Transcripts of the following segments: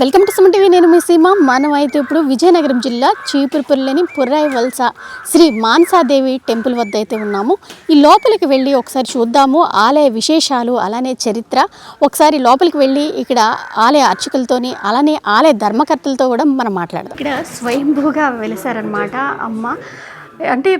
Welcome to Suman TV. నేను మీ సీమ. మనం అయితే ఇప్పుడు విజయనగరం జిల్లా చీపురుపల్లిలోని పుర్రాయి వలస శ్రీ మానసాదేవి టెంపుల్ వద్ద అయితే ఉన్నాము. ఈ లోపలికి వెళ్ళి ఒకసారి చూద్దాము ఆలయ విశేషాలు, అలానే చరిత్ర. ఒకసారి లోపలికి వెళ్ళి ఇక్కడ ఆలయ అర్చకులతోని, అలానే ఆలయ ధర్మకర్తలతో కూడా మనం మాట్లాడదాం. ఇక్కడ స్వయంభూగా వెలిసారనమాట అమ్మ. అంటే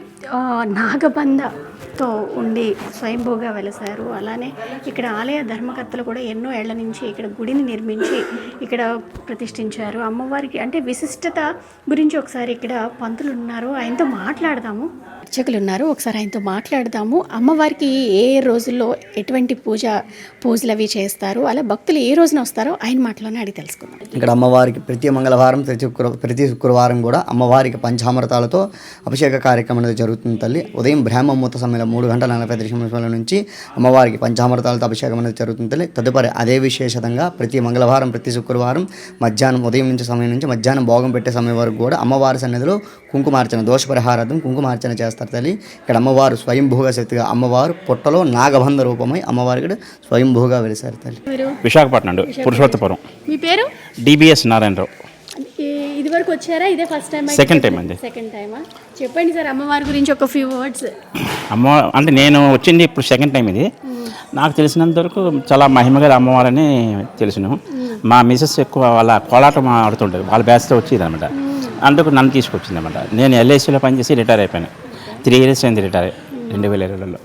నాగబంధతో ఉండి స్వయంభూగా వెలిసారు. అలానే ఇక్కడ ఆలయ ధర్మకర్తలు కూడా ఎన్నో ఏళ్ల నుంచి ఇక్కడ గుడిని నిర్మించి ఇక్కడ ప్రతిష్ఠించారు. అమ్మవారికి అంటే విశిష్టత గురించి ఒకసారి ఇక్కడ పంతులు ఉన్నారు, ఆయనతో మాట్లాడదాము. అర్చకులు ఉన్నారు, ఒకసారి ఆయనతో మాట్లాడదాము. అమ్మవారికి ఏ రోజుల్లో ఎటువంటి పూజలు అవి చేస్తారు, అలా భక్తులు ఏ రోజున వస్తారో ఆయన మాటలోనే అడిగి తెలుసుకుందాం. ఇక్కడ అమ్మవారికి ప్రతి మంగళవారం ప్రతి శుక్రవారం కూడా అమ్మవారికి పంచామృతాలతో అభిషేక కార్యక్రమం అనేది జరుగుతుంది తల్లి. ఉదయం బ్రాహ్మముహూర్త సమయంలో 3:45 నుంచి అమ్మవారికి పంచామృతాలతో అభిషేకం అనేది జరుగుతుంది తల్లి. తదుపరి అదే విశేషంగా ప్రతి మంగళవారం ప్రతి శుక్రవారం మధ్యాహ్నం ఉదయం సమయం నుంచి మధ్యాహ్నం భోగం పెట్టే సమయం వరకు కూడా అమ్మవారి సన్నిధిలో కుంకుమార్చన, దోష పరిహారార్థం కుంకుమార్చన చేస్తారు తల్లి. ఇక్కడ అమ్మవారు స్వయంభూగా శక్తిగా, అమ్మవారు పుట్టలో నాగబంధ రూపమై అమ్మవారికి స్వయంభూగా వెలిసారు తల్లి. విశాఖపట్నం పురుషోత్తపురం. మీ పేరు? డిబిఎస్ నారాయణరావు. ఇది వరకు వచ్చారా? ఇదే ఫస్ట్ టైం? సెకండ్ టైం అండి. సెకండ్ టైమా? చెప్పండి సార్ అమ్మవారి గురించి ఒక ఫ్యూ వర్డ్స్. అమ్మ అంటే నేను వచ్చింది ఇప్పుడు సెకండ్ టైం. ఇది నాకు తెలిసినంత వరకు చాలా మహిమగల అమ్మవారని తెలుసును. మా మిసెస్ ఎక్కువ వాళ్ళ కోలాటం ఆడుతుంటారు, వాళ్ళ బ్యాచ్తో వచ్చేది అనమాట. అందుకు నన్ను తీసుకొచ్చింది అనమాట. నేను ఎల్ఐసిలో పనిచేసి రిటైర్ అయిపోయాను. 3 years అయింది రిటైర్ 2020లో.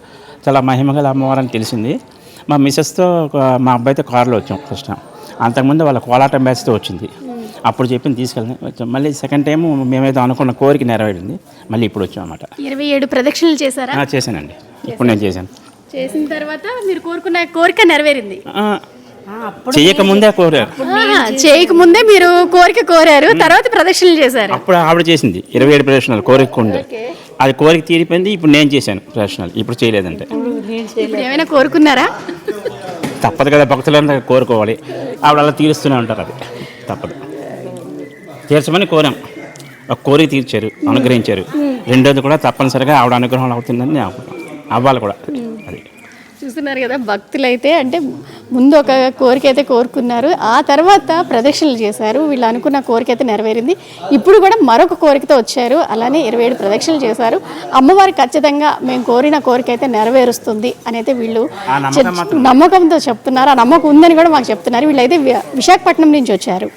చాలా మహిమగల అమ్మవారని తెలిసింది. మా మిసెస్తో మా అబ్బాయితో కారులో వచ్చాం ఫస్ట్ టైం. అంతకుముందు వాళ్ళ కోలాటం బ్యాచ్తో వచ్చింది. అప్పుడు చెప్పింది తీసుకెళ్ళి వచ్చాం. మళ్ళీ సెకండ్ టైం మేమేదో అనుకున్న కోరిక నెరవేరింది. మళ్ళీ ఇప్పుడు వచ్చాం అన్నమాట. 27 ప్రదక్షిణలు చేశారా? చేశానండి. ఇప్పుడు నేను చేశాను. చేసిన తర్వాత మీరు కోరుకున్న కోరిక నెరవేరింది. చేయకముందే కోరారు. చేయకముందే మీరు కోరిక కోరారు, తర్వాత ప్రదక్షిణలు చేశారు. అప్పుడు ఆవిడ చేసింది 27 ప్రదక్షిణాలు కోరిక ఉండే. అది కోరిక తీరిపోయింది. ఇప్పుడు నేను చేశాను ప్రదక్షిణాలు. ఇప్పుడు చేయలేదంటే. ఏమైనా కోరుకున్నారా? తప్పదు కదా, భక్తులంతా కోరుకోవాలి. ఆవిడ అలా తీరుస్తూనే ఉంటారు. అది తప్పదు. తీర్చమని కోరాం, ఒక కోరిక తీర్చారు, అనుగ్రహించారు. రెండోది కూడా తప్పనిసరిగా ఆవిడ అనుగ్రహం అవుతుందని అవ్వాలి కూడా. అది చూస్తున్నారు కదా, భక్తులైతే అంటే ముందు ఒక కోరిక అయితే కోరుకున్నారు, ఆ తర్వాత ప్రదక్షిణలు చేశారు. వీళ్ళు అనుకున్న కోరిక అయితే నెరవేరింది. ఇప్పుడు కూడా మరొక కోరికతో వచ్చారు, అలానే 27 ప్రదక్షిణలు చేశారు. అమ్మవారు ఖచ్చితంగా మేము కోరిన కోరిక అయితే నెరవేరుస్తుంది అని అయితే వీళ్ళు నమ్మకంతో చెప్తున్నారు. ఆ నమ్మకం ఉందని కూడా మాకు చెప్తున్నారు. వీళ్ళైతే విశాఖపట్నం నుంచి వచ్చారు.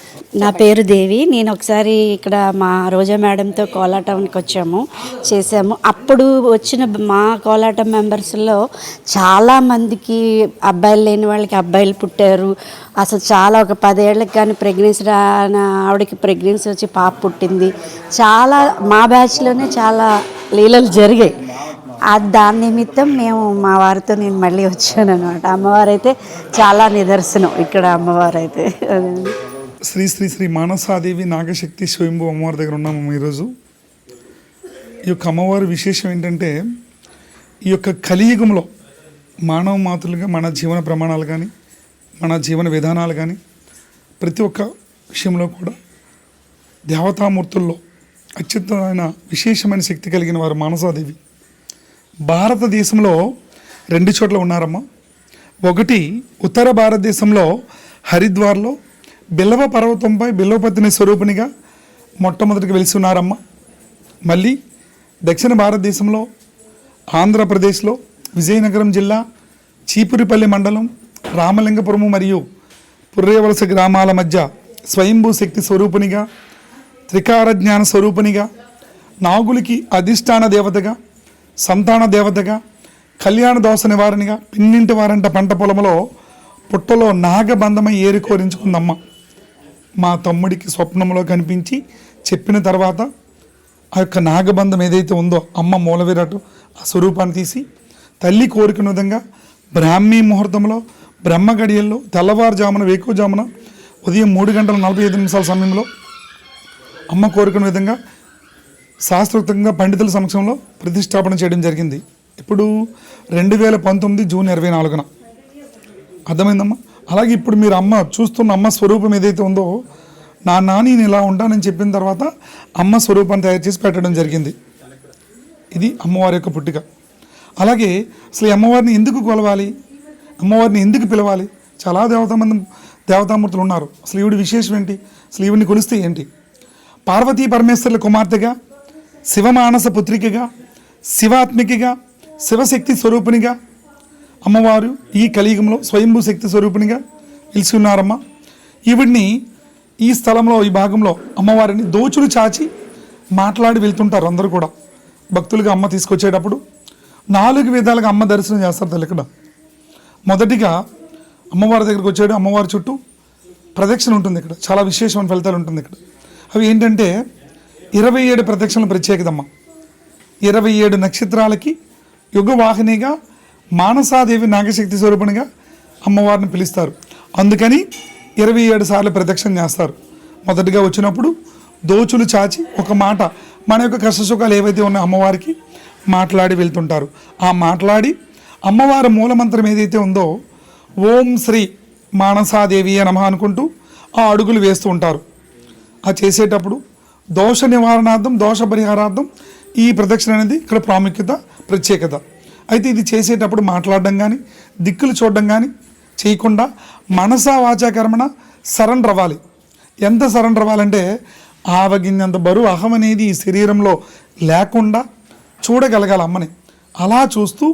నా పేరు దేవి. నేను ఒకసారి ఇక్కడ మా రోజా మేడంతో కోలాటానికి వచ్చాము, చేసాము. అప్పుడు వచ్చిన మా కోలాటం మెంబర్స్లో చాలామందికి అబ్బాయిలు లేని వాళ్ళకి అబ్బాయిలు పుట్టారు. అసలు చాలా ఒక 10 ఏళ్ళకి కానీ ప్రెగ్నెన్సీ రాని ఆవిడకి ప్రెగ్నెన్సీ వచ్చి పాప పుట్టింది. చాలా మా బ్యాచ్లోనే చాలా లీలలు జరిగాయి. దాని నిమిత్తం మేము మా వారితో నేను మళ్ళీ వచ్చాను అనమాట. అమ్మవారు అయితే చాలా నిదర్శనం ఇక్కడ అమ్మవారు అయితే. శ్రీ శ్రీ శ్రీ మానసాదేవి నాగశక్తి స్వయంభూ అమ్మవారి దగ్గర ఉన్నాము ఈరోజు. ఈ యొక్క అమ్మవారి విశేషం ఏంటంటే, ఈ యొక్క కలియుగంలో మానవ మాతృలుగా మన జీవన ప్రమాణాలు కానీ, మన జీవన విధానాలు కానీ, ప్రతి ఒక్క విషయంలో కూడా దేవతామూర్తుల్లో అత్యుత్తమైన విశేషమైన శక్తి కలిగిన వారు మానసాదేవి. భారతదేశంలో 2 చోట్ల ఉన్నారమ్మ. ఒకటి ఉత్తర భారతదేశంలో హరిద్వార్లో బిల్లవ పర్వతంపై బిల్లవపత్ని స్వరూపిణిగా మొట్టమొదటిగా వెలిసి ఉన్నారమ్మ. మళ్ళీ దక్షిణ భారతదేశంలో ఆంధ్రప్రదేశ్లో విజయనగరం జిల్లా చీపురుపల్లి మండలం రామలింగపురము మరియు పుర్రేవలస గ్రామాల మధ్య స్వయంభూ శక్తి స్వరూపిణిగా, త్రికార జ్ఞాన స్వరూపిణిగా, నాగులకి అధిష్టాన దేవతగా, సంతాన దేవతగా, కళ్యాణ దోష నివారణగా, పిన్నింటి వారంట పంట పొలంలో పుట్టలో నాగబంధమై ఏరి కోరించుకుందమ్మ. మా తమ్ముడికి స్వప్నంలో కనిపించి చెప్పిన తర్వాత ఆ యొక్క నాగబంధం ఏదైతే ఉందో అమ్మ మూలవిరాటు ఆ స్వరూపాన్ని తీసి తల్లి కోరికన విధంగా బ్రాహ్మీ ముహూర్తంలో బ్రహ్మ గడియల్లో తెల్లవారుజామున వేకువజామున ఉదయం 3:45 సమయంలో అమ్మ కోరికన విధంగా శాస్త్రోక్తంగా పండితుల సమక్షంలో ప్రతిష్టాపన చేయడం జరిగింది. ఇప్పుడు 2019 జూన్ 24న. అర్థమైందమ్మా? అలాగే ఇప్పుడు మీరు అమ్మ చూస్తున్న అమ్మ స్వరూపం ఏదైతే ఉందో, నేను ఇలా ఉంటానని చెప్పిన తర్వాత అమ్మ స్వరూపాన్ని తయారు చేసి పెట్టడం జరిగింది. ఇది అమ్మవారి యొక్క పుట్టిక. అలాగే అసలు అమ్మవారిని ఎందుకు కొలవాలి, అమ్మవారిని ఎందుకు పిలవాలి? చాలా దేవతామూర్తులు ఉన్నారు. అసలు ఈవిడి విశేషం ఏంటి, అసలు ఈవిడిని కొలిస్తే ఏంటి? పార్వతీ పరమేశ్వరుల కుమార్తెగా, శివమానస పుత్రికగా, శివాత్మికగా, శివశక్తి స్వరూపిణిగా అమ్మవారు ఈ కలియుగంలో స్వయంభూ శక్తి స్వరూపిణిగా నిలిచి ఉన్నారమ్మ. ఈవిడ్ని ఈ స్థలంలో, ఈ భాగంలో అమ్మవారిని దోచులు చాచి మాట్లాడి వెళ్తుంటారు అందరూ కూడా. భక్తులుగా అమ్మ తీసుకొచ్చేటప్పుడు 4 విధాలుగా అమ్మ దర్శనం చేస్తారు తల్లి. ఇక్కడ మొదటిగా అమ్మవారి దగ్గరికి వచ్చాడు, అమ్మవారి చుట్టూ ప్రదక్షిణ ఉంటుంది. ఇక్కడ చాలా విశేషమైన ఫలితాలు ఉంటుంది. ఇక్కడ అవి ఏంటంటే 27 ప్రదక్షిణలు ప్రత్యేకతమ్మ. 27 నక్షత్రాలకి యుగవాహినిగా మానసాదేవి నాగశక్తి స్వరూపునిగా అమ్మవారిని పిలుస్తారు. అందుకని 27 సార్లు ప్రదక్షిణ చేస్తారు. మొదటిగా వచ్చినప్పుడు దోచులు చాచి ఒక మాట, మన యొక్క కష్టసుఖాలు ఏవైతే ఉన్నాయో అమ్మవారికి మాట్లాడి వెళ్తుంటారు. ఆ మాట్లాడి అమ్మవారి మూలమంత్రం ఏదైతే ఉందో ఓం శ్రీ మానసాదేవి నమః అనుకుంటూ ఆ అడుగులు వేస్తూ ఉంటారు. ఆ చేసేటప్పుడు దోష నివారణార్థం, దోష పరిహారార్థం ఈ ప్రదక్షిణ అనేది ఇక్కడ ప్రాముఖ్యత, ప్రత్యేకత. అయితే ఇది చేసేటప్పుడు మాట్లాడడం కానీ, దిక్కులు చూడడం కానీ చేయకుండా మనసా వాచాకర్మణ సరెండర్ అవ్వాలి. ఎంత సరెండర్ అవ్వాలంటే ఆవగిన్నంత బరువు అహం అనేది ఈ శరీరంలో లేకుండా చూడగలగాలి అమ్మని. అలా చూస్తూ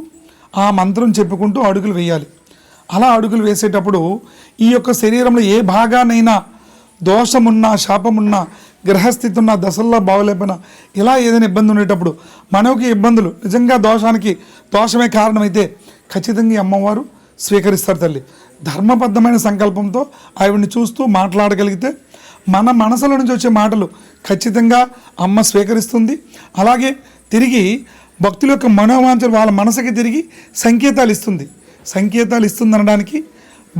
ఆ మంత్రం చెప్పుకుంటూ అడుగులు వేయాలి. అలా అడుగులు వేసేటప్పుడు ఈ యొక్క శరీరంలో ఏ భాగానైనా దోషమున్నా, శాపమున్నా, గ్రహస్థితి ఉన్న, దశల్లో బాగోలేకపోయినా, ఇలా ఏదైనా ఇబ్బంది ఉండేటప్పుడు మనకి ఇబ్బందులు నిజంగా దోషమే కారణమైతే ఖచ్చితంగా ఈ అమ్మవారు స్వీకరిస్తారు తల్లి. ధర్మబద్ధమైన సంకల్పంతో ఆవిడ్ని చూస్తూ మాట్లాడగలిగితే మన మనసులో నుంచి వచ్చే మాటలు ఖచ్చితంగా అమ్మ స్వీకరిస్తుంది. అలాగే తిరిగి భక్తుల యొక్క మనోవాంఛలు వాళ్ళ మనసుకి తిరిగి సంకేతాలు ఇస్తుంది. సంకేతాలు ఇస్తుంది అనడానికి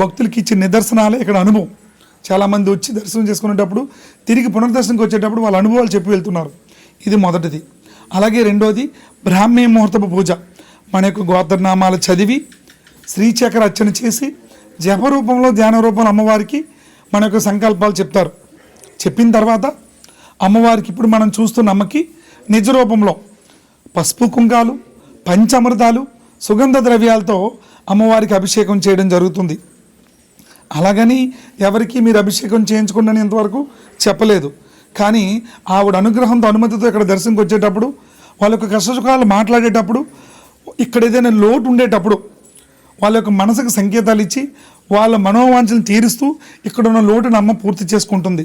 భక్తులకి ఇచ్చే నిదర్శనాలే ఇక్కడ అనుభవం. చాలామంది వచ్చి దర్శనం చేసుకునేటప్పుడు తిరిగి పునర్దర్శనంకి వచ్చేటప్పుడు వాళ్ళ అనుభవాలు చెప్పి వెళ్తున్నారు. ఇది మొదటిది. అలాగే రెండోది బ్రాహ్మీ ముహూర్తపు పూజ. మన యొక్క గోత్రనామాలు చదివి శ్రీచక్ర అర్చన చేసి జప రూపంలో, ధ్యాన రూపంలో అమ్మవారికి మన యొక్క సంకల్పాలు చెప్తారు. చెప్పిన తర్వాత అమ్మవారికి ఇప్పుడు మనం చూస్తున్న అమ్మకి నిజ రూపంలో పసుపు కుంకాలు, పంచామృతాలు, సుగంధ ద్రవ్యాలతో అమ్మవారికి అభిషేకం చేయడం జరుగుతుంది. అలాగని ఎవరికి మీరు అభిషేకం చేయించుకోండి ఇంతవరకు చెప్పలేదు. కానీ ఆవిడ అనుగ్రహంతో, అనుమతితో ఇక్కడ దర్శనంకి వచ్చేటప్పుడు, వాళ్ళ యొక్క కష్టసుఖాలు మాట్లాడేటప్పుడు, ఇక్కడ ఏదైనా లోటు ఉండేటప్పుడు వాళ్ళ యొక్క మనసుకు సంకేతాలు ఇచ్చి వాళ్ళ మనోవాంఛలను తీరుస్తూ ఇక్కడ ఉన్న లోటును అమ్మ పూర్తి చేసుకుంటుంది.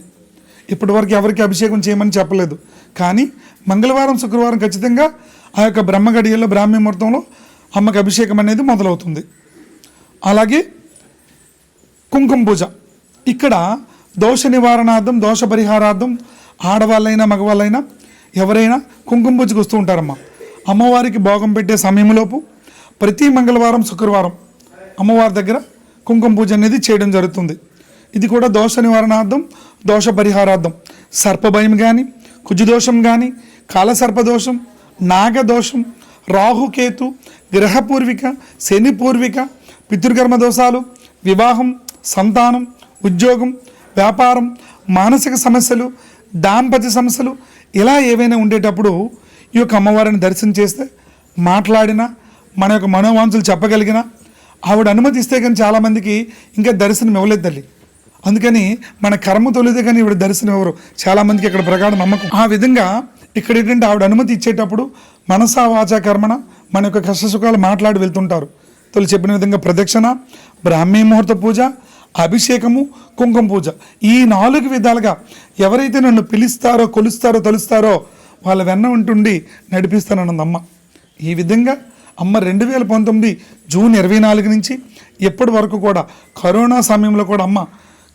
ఇప్పటివరకు ఎవరికి అభిషేకం చేయమని చెప్పలేదు. కానీ మంగళవారం, శుక్రవారం ఖచ్చితంగా ఆ యొక్క బ్రహ్మగడియల్లో, బ్రాహ్మీ ముహూర్తంలో అమ్మకి అభిషేకం అనేది మొదలవుతుంది. అలాగే కుంకుమ పూజ. ఇక్కడ దోష నివారణార్థం, దోష పరిహారార్థం ఆడవాళ్ళైనా మగవాళ్ళైనా ఎవరైనా కుంకుమ పూజకు వస్తూ ఉంటారమ్మ. అమ్మవారికి భోగం పెట్టే సమయంలోపు ప్రతి మంగళవారం, శుక్రవారం అమ్మవారి దగ్గర కుంకుమ పూజ అనేది చేయడం జరుగుతుంది. ఇది కూడా దోష నివారణార్థం, దోష పరిహారార్థం. సర్పభయం కానీ, కుజుదోషం కానీ, కాలసర్పదోషం, నాగదోషం, రాహుకేతు, గ్రహపూర్విక, శని పూర్విక, పితృకర్మ దోషాలు, వివాహం, సంతానం, ఉద్యోగం, వ్యాపారం, మానసిక సమస్యలు, దాంపత్య సమస్యలు ఇలా ఏవైనా ఉండేటప్పుడు ఈ యొక్క అమ్మవారిని దర్శనం చేస్తే, మాట్లాడినా, మన యొక్క మనోవాంఛలు చెప్పగలిగిన ఆవిడ అనుమతిస్తే కానీ చాలామందికి ఇంకా దర్శనం ఇవ్వలేదు తల్లి. అందుకని మన కర్మ తొలితే కానీ ఈవిడ దర్శనం ఎవరు చాలామందికి ఇక్కడ ప్రకారం నమ్మకం. ఆ విధంగా ఇక్కడ ఏంటంటే ఆవిడ అనుమతి ఇచ్చేటప్పుడు మనసా వాచా కర్మణ మన యొక్క కష్టసుఖాలు మాట్లాడి వెళ్తుంటారు. తొలి చెప్పిన విధంగా ప్రదక్షిణ, బ్రాహ్మీ ముహూర్త పూజ, అభిషేకము, కుంకుమ పూజ, ఈ 4 విధాలుగా ఎవరైతే నన్ను పిలుస్తారో, కొలుస్తారో, తలుస్తారో వాళ్ళ వెన్న ఉంటుండి నడిపిస్తానన్నదమ్మ. ఈ విధంగా అమ్మ 2019 జూన్ 24 నుంచి ఎప్పటి వరకు కూడా కరోనా సమయంలో కూడా అమ్మ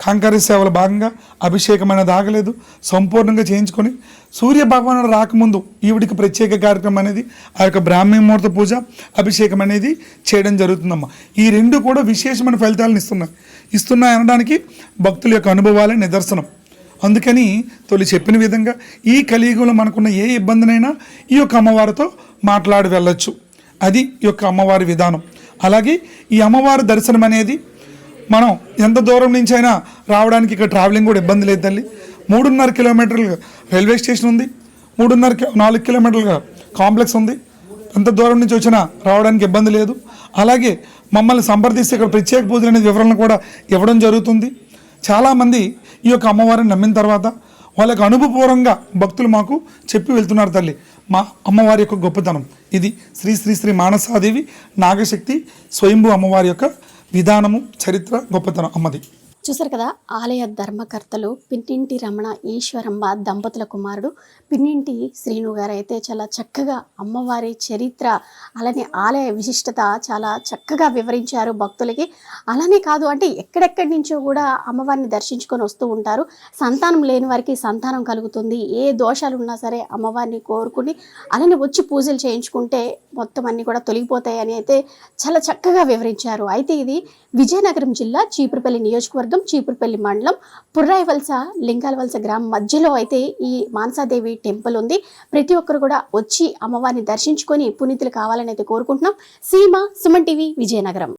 కాంకారీ సేవల భాగంగా అభిషేకం అనేది ఆగలేదు, సంపూర్ణంగా చేయించుకొని సూర్య భగవానుడు రాకముందు ఈవిడికి ప్రత్యేక కార్యక్రమం అనేది ఆ యొక్క బ్రాహ్మీ ముహూర్త పూజ, అభిషేకం అనేది చేయడం జరుగుతుందమ్మా. ఈ 2 కూడా విశేషమైన ఫలితాలను ఇస్తున్నాయి అనడానికి భక్తుల యొక్క అనుభవాలే నిదర్శనం. అందుకని తొలి చెప్పిన విధంగా ఈ కలియుగంలో మనకున్న ఏ ఇబ్బందినైనా ఈ యొక్క అమ్మవారితో మాట్లాడి వెళ్ళొచ్చు. అది ఈ యొక్క అమ్మవారి విధానం. అలాగే ఈ అమ్మవారి దర్శనం అనేది మనం ఎంత దూరం నుంచి అయినా రావడానికి ఇక్కడ ట్రావెలింగ్ కూడా ఇబ్బంది లేదు తల్లి. 3.5 కిలోమీటర్లుగా రైల్వే స్టేషన్ ఉంది, 4 కిలోమీటర్లుగా కాంప్లెక్స్ ఉంది. ఎంత దూరం నుంచి వచ్చినా రావడానికి ఇబ్బంది లేదు. అలాగే మమ్మల్ని సంప్రదిస్తే ఇక్కడ ప్రత్యేక పూజలు అనేది వివరణ కూడా ఇవ్వడం జరుగుతుంది. చాలామంది ఈ యొక్క అమ్మవారిని నమ్మిన తర్వాత వాళ్ళకి అనుభవపూర్వంగా భక్తులు మాకు చెప్పి వెళ్తున్నారు తల్లి మా అమ్మవారి యొక్క గొప్పతనం ఇది. శ్రీ శ్రీ శ్రీ మానసాదేవి నాగశక్తి స్వయంభూ అమ్మవారి యొక్క విధానము, చరిత్ర, గొప్పతనం అమ్మది. చూసారు కదా, ఆలయ ధర్మకర్తలు పిన్నింటి రమణ ఈశ్వరమ్మ దంపతుల కుమారుడు పిన్నింటి శ్రీను గారు అయితే చాలా చక్కగా అమ్మవారి చరిత్ర అలానే ఆలయ విశిష్టత చాలా చక్కగా వివరించారు భక్తులకి. అలానే కాదు అంటే ఎక్కడెక్కడి నుంచో కూడా అమ్మవారిని దర్శించుకొని వస్తూ ఉంటారు. సంతానం లేని వారికి సంతానం కలుగుతుంది, ఏ దోషాలు ఉన్నా సరే అమ్మవారిని కోరుకుని అలానే వచ్చి పూజలు చేయించుకుంటే మొత్తం అన్నీ కూడా తొలగిపోతాయి అని అయితే చాలా చక్కగా వివరించారు. అయితే ఇది విజయనగరం జిల్లా చీపురుపల్లి నియోజకవర్గం, చీపురుపల్లి మండలం, పుర్రాయివలస లింగాలవలస గ్రామం మధ్యలో అయితే ఈ మానసాదేవి టెంపుల్ ఉంది. ప్రతి ఒక్కరు కూడా వచ్చి అమ్మవారిని దర్శించుకొని పునీతులు కావాలని అయితే కోరుకుంటున్నాం. సీమ, సుమన్ టీవీ, విజయనగరం.